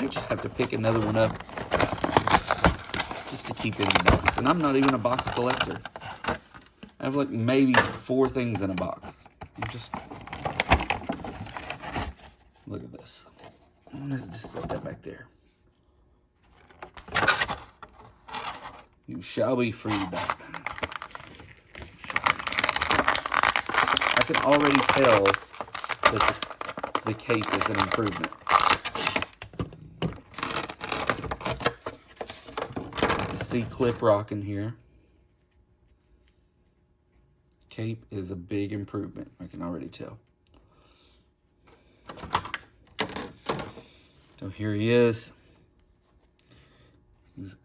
might just have to pick another one up just to keep it in the box. And I'm not even a box collector. I have like maybe 4 things in a box. I'm just... Look at this. I'm gonna just set that back there. You shall be free, Batman. I can already tell that the cape is an improvement. The C-clip rocking here. Cape is a big improvement. I can already tell. So here he is. He's